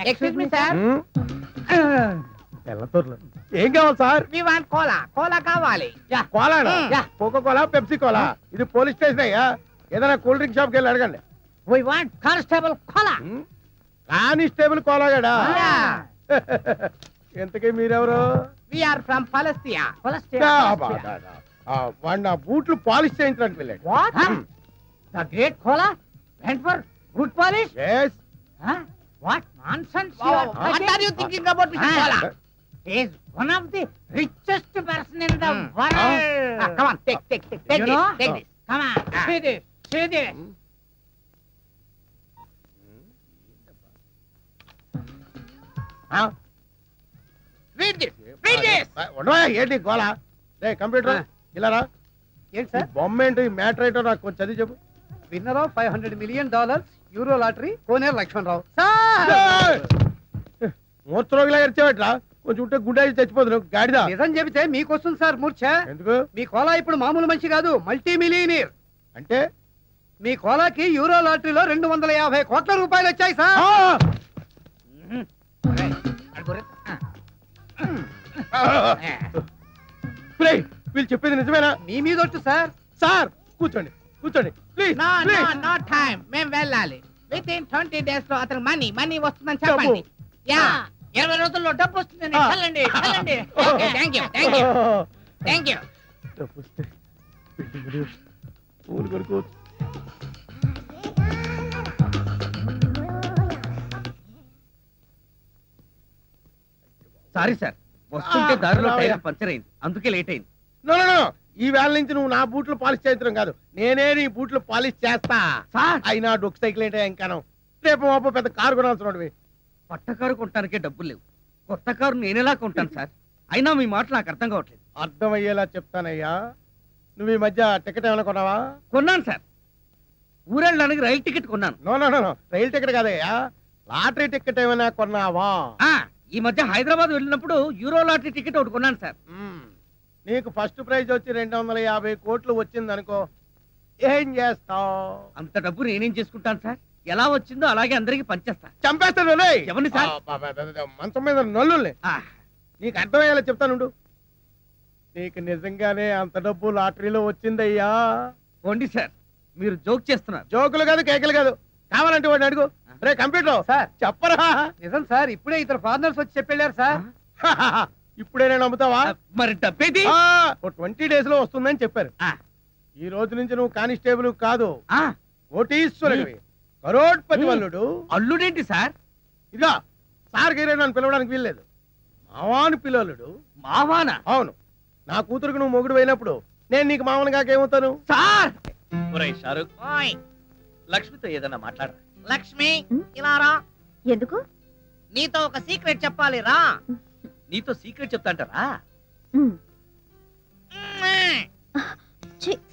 Excuse me sir, తెల్లతూర్లు ఏం కావాలి sir? We want cola. Cola కావాలి. Cola, yeah. Coco cola, Pepsi cola. ఇది పోలీస్ స్టేషన్ అయ్యా, ఏదైనా కూల్ డ్రింక్ షాప్కి వెళ్ళి అడగండి. We want constable cola. Constable కోలాగాడా? యా. ఎంతకీ మీరెవరు? We are from Palestine. వాడు నా బూట్లు పాలిష్ చేయించడానికి వెళ్ళాడు. What? The great cola went for good polish? Yes. What nonsense you are talking? What are you thinking about Mr. Kola? He is one of the richest person in the world. Come on, take this. Take this. Come on, see this. Read this. ఉండవా ఏంటి గోలా? రే computer ఇలా రా. ఏంటి ఈ sir? బొమ్మ ఏంటో, ఈ matter ఏంటో నాకు కొంచెం చదివి చెప్పు. Winner of $500 million euro lottery Koneru Lakshmanarao. మూర్చరోగిలా ఎరిచేవట్రా, కొంచెం ఉంటే గుండె చచ్చిపోతున్నావు గాడిదా. నిజం చెబితే మీకు వస్తుంది సార్ మూర్ఛ. ఎందుకు? మీ కోలా ఇప్పుడు మామూలు మనిషి కాదు, మల్టీ మిలియనీర్. అంటే మీ కోలాకి యూరో లాటరీలో 250 కోట్ల రూపాయలు వచ్చాయి సార్. వీళ్ళు చెప్పేది నిజమేనా? మీ మీద ఒట్టు సార్. సార్ కూర్చోండి ప్లీజ్. No time. మేము వెళ్ళాలి. Within 20 days లో అతను మనీ వస్తుందని చెప్పండి. యా, 20 రోజుల్లో డబ్బు వస్తుందని చల్లండి. Thank you. సారీ సార్, వస్తుంటే దారిలో టైర్ పంచర్ అయింది, అందుకే లేట్ అయింది. నో ఈ వేళ నుంచి నువ్వు నా బూట్లు పాలిష్ చేయించడం కాదు, నేనే నీ బూట్లు పాలిష్ చేస్తా. సార్ అయినా డొక్ సైకిల్ ఏంటో ఇంకాను. రేపు మాపో పెద్ద కారు కొనాల్సిన పట్ట కారు కొనడానికే డబ్బులు లేవు, కొత్త కారు నేనేలా కొంటాను సార్? అయినా మీ మాట నాకు అర్థం కావట్లేదు. అర్థమయ్యేలా చెప్తానయ్యా. నువ్వు ఈ మధ్య టికెట్ ఏమైనా కొన్నావా? కొన్నాను సార్, ఊరెళ్ళడానికి రైలు టికెట్ కొన్నాను. నో రైలు టికెట్ కాదయ్యా, లాటరీ టికెట్ ఏమైనా కొన్నావా? ఈ మధ్య హైదరాబాద్ వెళ్ళినప్పుడు యూరో లాటరీ టికెట్ ఒకటి కొన్నాను సార్. నీకు ఫస్ట్ ప్రైజ్ వచ్చి 250 కోట్లు వచ్చింది అనుకో, ఏం చేస్తావు? అంత డబ్బు నేనేం చేసుకుంటాను సార్? ఎలా వచ్చిందో అలాగే అందరికి పంచేస్తా. చంపేస్తాను. ఎవరిని సార్? మంచం మీద నల్లుల్ని. నీకు అర్థమయ్యేలా చెప్తానుండు. నీకు నిజంగానే అంత డబ్బు లాటరీలో వచ్చిందయ్యా. పోండి సార్, మీరు జోక్ చేస్తున్నారు. జోకులు కాదు, కేకలు కాదు. కావాలంటే వాడిని అడుగు. రే కంప్యూటర్ సార్ చెప్పరా? నిజం సార్, ఇప్పుడే ఇద్దరు ఫారినర్స్ వచ్చి చెప్పెళ్ళారు సార్. ఇప్పుడే నేను నమ్ముతావా? మరి డబ్బేది? 20 days లో వస్తుందని చెప్పారు. ఈ రోజు నుంచి నువ్వు కానిస్టేబుల్ కాదు, కోటీశ్వరుడివి, కరోడ్పతి వల్లుడు. అల్లుడేంటి సార్? ఇదిగా సార్ గైరే నన్ను పిలవడానికి వీల్లేదు, మావాను పిలవలుడు. మావానా? అవును, నా కూతురుకు నువ్వు మొగుడు అయినప్పుడు నేను నీకు మామని కాకేమవుతాను? సార్ షారుఖ్, లక్ష్మితో ఏదన్నా మాట్లాడరా? లక్ష్మి ఇలా రా. ఎందుకు? నీతో ఒక సీక్రెట్ చెప్పాలి రా. నీతో సీక్రెట్ చెప్తాంటారా?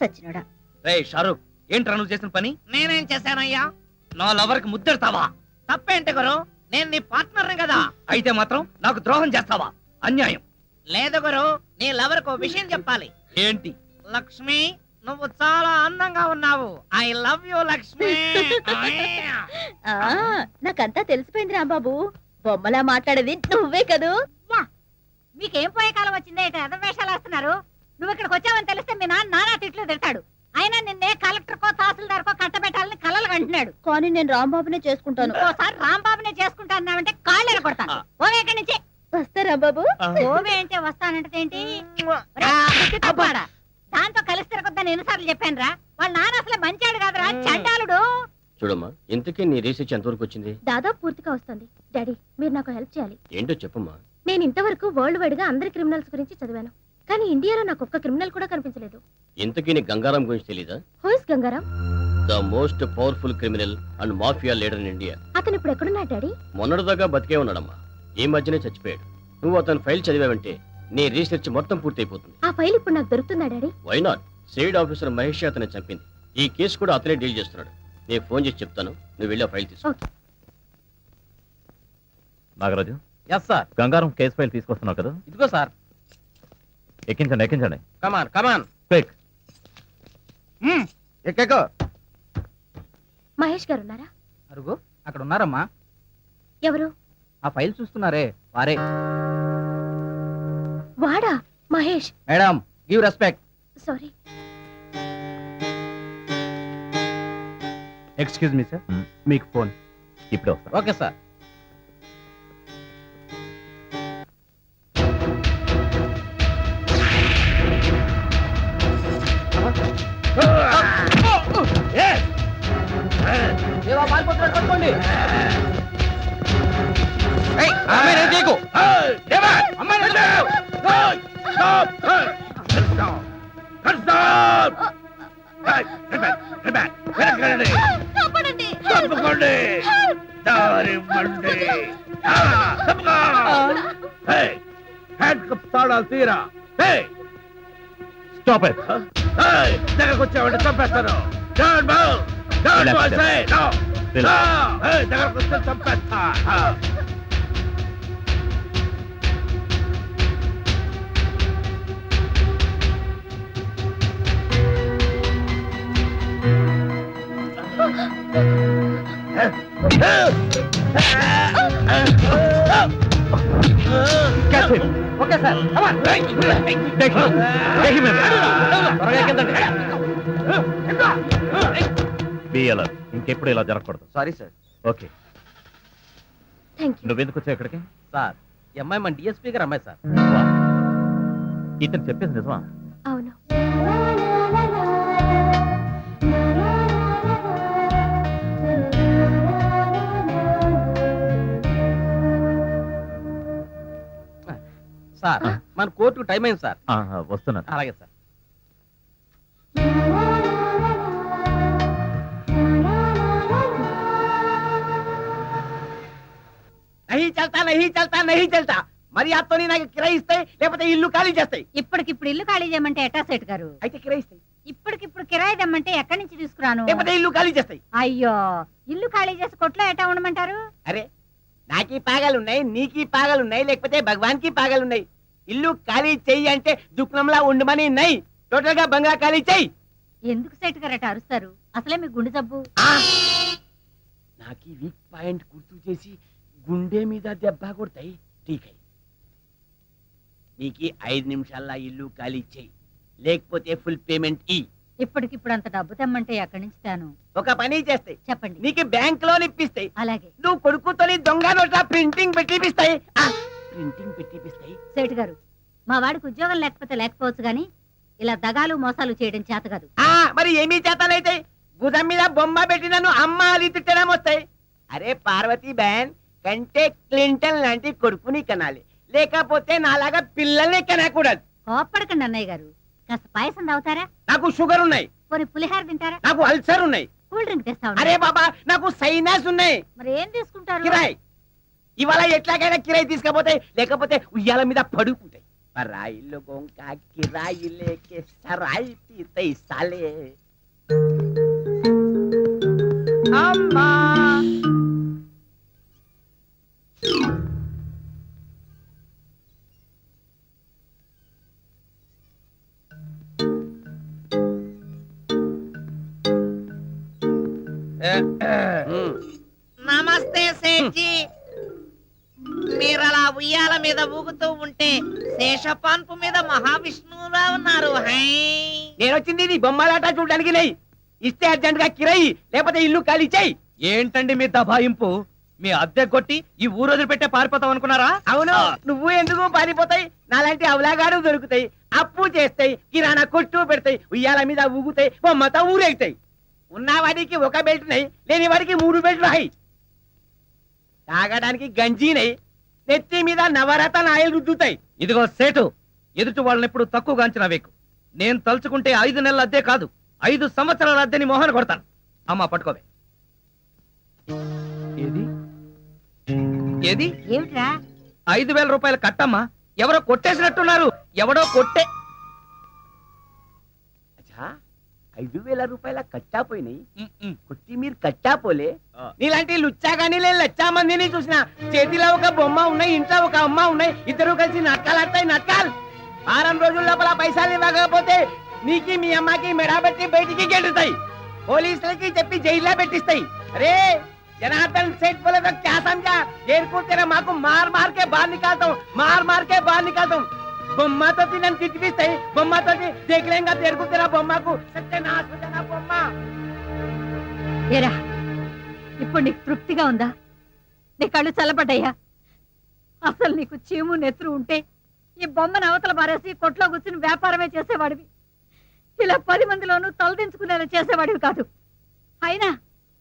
సచ్చినోడా. రే షారుఖ్, ఏంట్రా నువ్వు చేసిన పని? నేనేం చేశానయ్యా? నా లవర్కి ముద్దెడతావా? తప్పేంటి గురు, నేను నీ పార్ట్నర్ కదా. అయితే మాత్రం నాకు ద్రోహం చేస్తావా? అన్యాయం. లేదు గురు, నీ లవర్ కు విషయం చెప్పాలి. ఏంటి? లక్ష్మి, నువ్వు చాలా అందంగా ఉన్నావు. I love you Lakshmi. నాకంతా తెలిసిపోయింది రాంబాబు, బొమ్మలా మాట్లాడేది నువ్వే కదూ. మీకేం పోయే కాలం వచ్చిందే, ఇక ఎదవేషాలు వేస్తున్నారు. నువ్వు ఇక్కడికి వచ్చావని తెలిస్తే మీ నాన్న నానా తిట్లు తిడతాడు. అయినా నిన్నే కలెక్టర్ కో తహసీల్దార్ కో కట్టబెట్టాలని కలలు అంటున్నాడు. కానీ నేను రాంబాబునే చేసుకుంటాను. ఓసారి రాంబాబునే చేసుకుంటానంటే కాళ్ళని కొడతాను. ఓవే ఇక్కడి నుంచి. వస్తా రాంబాబు. ఓవే అంటే వస్తానంటే ఏంటి? దాంతో కలిసి తిరగొద్దని ఎన్నిసార్లు చెప్పాను రా. వాళ్ళ నాన్న అసలు మంచాడు కాదురా, చండాలుడు. చూడమ్మా, ఇంతకీ నీ రీసెర్చ్ ఎంతవరకు వచ్చింది? దాదాపు పూర్తిగా వస్తుంది. డాడీ, మీరు నాకు హెల్ప్ చేయాలి. ఏంటో చెప్పమ్మా. నేను ఇంతవరకు వరల్డ్ వైడ్ గా అందరి క్రిమినల్స్ గురించి చదివాను, కానీ ఇండియాలో నాకు ఒక్క క్రిమినల్ కూడా కనిపించలేదు. ఇంతకీ నీ గంగారాం గురించి తెలీదా? Who is Gangaram? The most powerful criminal and mafia leader in India. అతను ఇప్పుడు ఎక్కడున్నాడు డాడీ? మొన్నటిదాకా బతికే ఉన్నాడమ్మా, ఈ మధ్యనే చచ్చిపోయాడు. నువ్వు అతని ఫైల్ చదివావంటే నీ రీసెర్చ్ మొత్తం పూర్తయిపోతుంది. ఆ ఫైల్ ఇప్పుడు నాకు దొరుకుతుందా daddy? Why not? Side officer Mahesh అతన్ని చంపింది. ఈ కేసు కూడా అతనే డీల్ చేస్తున్నాడు. నేను ఫోన్ చేసి చెప్తాను, నువ్వు వెళ్ళి ఆ ఫైల్ తీసుకో. Nagaraju. Yes sir. Gangaram case file తీసుకొస్తున్నావు కదా? ఇదిగో సార్. ఎక్కించండి. కమాన్. క్విక్. ఎక్కో. మహేష్ గారు ఉన్నారా? అరుగు, అక్కడ ఉన్నారమ్మా. ఎవరు? ఆ ఫైల్ చూస్తున్నారే వారే. వాడా Mahesh? Madam give respect. Sorry. Excuse me sir, Hmm. మీకు ఫోన్. ఇప్పుడే వస్తా. Okay sir. పట్టుకోండి. తీరా స్టాప్ ఇట్. దగ్గరకొచ్చావంటే చంపేస్తాను. దగ్గరకొస్తే చంపేస్తా. Catch him. Okay sir. Take him. Take him in. త్వరగా కిందండి. Be alert. ఇంకెప్పుడు ఇలా జరగకూడదు. Sorry sir. Okay. Thank you. నువ్వెందుకు వచ్చావు ఇక్కడికి? సార్ ఈ అమ్మాయి మన డిఎస్పీ గారు అమ్మాయి సార్. వా. ఇతను చెప్పేది నిజమా? అవును. సార్ మన కోర్టుకు టైం అయింది సార్. వస్తున్నాను. అలాగే సార్. నహీ చల్తా మరి అత్తని నాకు కిరాయి ఇస్తాయి, లేకపోతే ఇల్లు ఖాళీ చేస్తాయి. ఇప్పటికిప్పుడు ఇల్లు ఖాళీ చేయమంటే ఎట్టా సేట్ గారు? అయితే కిరాయి ఇస్తాయి, ఇప్పటికిప్పుడు కిరాయి దమ్మంటే ఎక్కడి నుంచి తీసుకురాను? లేకపోతే ఇల్లు ఖాళీ చేస్తాయి. అయ్యో, ఇల్లు ఖాళీ చేసి కొట్లో ఎట్టా ఉండమంటారు? అరే, నాకీ పాగాలున్నాయి, నీకీ పాగాలున్నాయి, లేకపోతే భగవాన్ కి పాగాలున్నాయి. ఇల్లు ఖాళీ చెయ్యి అంటే దుఃఖంలా ఉండమని నై. టోటల్ గా బంగ్లా ఖాళీ చెయ్యి. ఎందుకు సేట్ గారు అట్ట అరుస్తారు? అసలే మీ గుండె జబ్బు. నాకీ వీక్ పాయింట్ గుర్తు చేసి గుండె మీద దెబ్బ కొడతాయి. ఠీకై, నీకి 5 నిమిషాల్లో ఇల్లు ఖాళీ చెయ్యి, లేకపోతే ఫుల్ పేమెంట్ ఇ. ఇప్పటికిప్పుడు అంత డబ్బు తెమ్మంటే ఎక్కడి నుంచి తాను? ఒక పని చేస్తాయి, చెప్పండి. నీకు బ్యాంక్ లోన్ ఇప్పిస్తాయి. అలాగే. నువ్వు కొడుకుతోని దొంగ నోట్ల ప్రింటింగ్ పెట్టిపిస్తాయి. ప్రింటింగ్ పెట్టిపిస్తాయి. సేట్ గారు, మా వాడికి ఉద్యోగం లేకపోతే లేకపోవచ్చు గాని ఇలా దగాలు మోసాలు చేయడం చేత కాదు. మరి ఏమీ చేతనైతే గుదం మీద బొమ్మ పెట్టి నన్ను అమ్మ అని తిట్టడం వస్తాయి. అరే పార్వతీ బ్యాన్ కంటే క్లింటన్ లాంటి కొడుకుని కనాలి, లేకపోతే నాలాగా పిల్లల్ని కనకూడదు. కోప్పడకండి అన్నయ్య గారు. కాస్త పాయసం తాగుతారా? నాకు షుగర్ ఉన్నాయి, పోనీ పులిహార తింటారా? నాకు అల్సర్ ఉన్నాయి. కూల్ డ్రింక్ తెస్తా అరే బాబా, నాకు సైనస్ ఉన్నాయి. మరి ఏం తీసుకుంటారు? కిరాయి ఇవాళ ఎట్లాగైనా కిరాయి తీసుకపోతే, లేకపోతే ఉయ్యాల మీద పడుకుంటాయి. పరాయి లోగోं का किराई लेके सराय पीते साले. అమ్మా నమస్తే సేఠ్జీ. మీరలా ఉయ్యాల మీద ఊగుతూ ఉంటే శేషపాన్పు మీద మహావిష్ణువులా ఉన్నారు. నేను వచ్చింది నీ బొమ్మలాట చూడడానికి నెయ్యి ఇస్తే అర్జెంట్ గా కిరాయి, లేకపోతే ఇల్లు ఖాళీ చెయ్యి. ఏంటండి మీ దబాయింపు? మీ అద్దె కొట్టి ఈ ఊరు వదిలిపెట్టే పారిపోతాం అనుకున్నారా? అవును, నువ్వు ఎందుకు పారిపోతాయి? నాలాంటి అవలాగాడు దొరుకుతాయి, అప్పు చేస్తాయి, కిరాణా కొట్టు పెడతాయి, ఉయ్యాల మీద ఊగుతాయి, బొమ్మతో ఊరేగుతాయి. ఉన్నవాడికి ఒక బెల్ట్ నై, లేని వాడికి 3 బెల్ట్లు రాయి. తాగడానికి గంజినై, నెత్తి మీద నవరత్న ఆయిల్ రుద్దుతాయి. ఇదిగో సేటు, ఎదుటి వాళ్ళని ఎప్పుడు తక్కువగా అంచనా వేకు. నేను తలుచుకుంటే 5 నెలల అద్దె కాదు, 5 సంవత్సరాల అద్దెని మోహన కొడతాను. అమ్మా పట్టుకోవే. ఏది ఏది ఏమిట్రా? 5,000 రూపాయలు కట్టమ్మా. ఎవరో కొట్టేసినట్టున్నారు. ఎవడో కొట్టే 5,000 రూపాయల కట్టా పోయినాయి. ఉమ్. కొట్టి మీరు కట్టా పోలే. నీలాంటి లుచ్చాగాని నేను లచ్చా మందిని చూసిన. చేతిలో ఒక బొమ్మ ఉన్నాయి, ఇంట్లో ఒక అమ్మ ఉన్నాయి, ఇద్దరు కలిసి నాటకాలు ఆడతాయి. నాటకాలు వారం రోజుల లోపల పైసలు ఇవ్వకపోతే నీకి మీ అమ్మకి మెడబెట్టి బయటికి గెలుతాయి. పోలీసులకి చెప్పి జైల్లో పెట్టిస్తాయి. అరే जनार्दन सेठ बोले तो क्या समझा? देर को तेरा माँ को मार मार के बाहर निकालता हूँ, मार मार के बाहर निकालता हूँ। बम्मा तो तीन तिट भी सही, बम्मा तो देख लेंगा तेरे को, तेरा बम्मा को सत्यानाश हो जाना बम्मा। ఏరా ఇప్పుడు నీకు తృప్తిగా ఉందా? నీ కళ్ళు చల్లబడ్డాయా? అసలు నీకు చీము నెత్తురు ఉంటే ఈ బొమ్మను అవతల మారేసి కొట్లో కూర్చుని వ్యాపారమే చేసేవాడివి. ఇలా 10 మందిలోనూ తలదించుకునేలా చేసేవాడివి కాదు. అయినా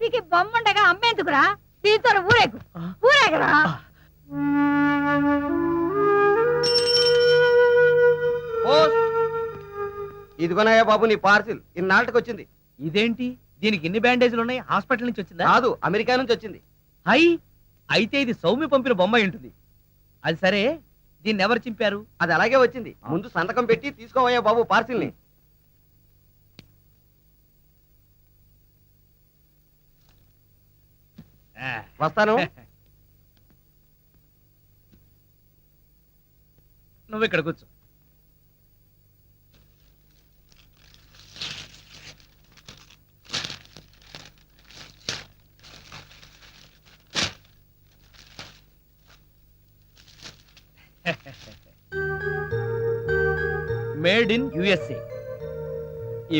నీకు ఈ బొమ్మ ఉండగా అమ్మేందుకురా? దీంతో ఊరేగు, ఊరేగరా. ఇదిగోనయ్యా బాబు నీ పార్సిల్, ఇన్నాళ్ళకి వచ్చింది. ఇదేంటి దీనికి ఇన్ని బ్యాండేజ్లు ఉన్నాయి? హాస్పిటల్ నుంచి వచ్చిందా? కాదు, అమెరికా నుంచి వచ్చింది. హై, అయితే ఇది సౌమ్య పంపిన బొమ్మ అయి ఉంటుంది. అది సరే, దీన్ని ఎవరు చింపారు? అది అలాగే వచ్చింది. ముందు సంతకం పెట్టి తీసుకోవయ్యా బాబు పార్సిల్ ని. వస్తాను. నువ్వు ఇక్కడ కూర్చో. Made in USA.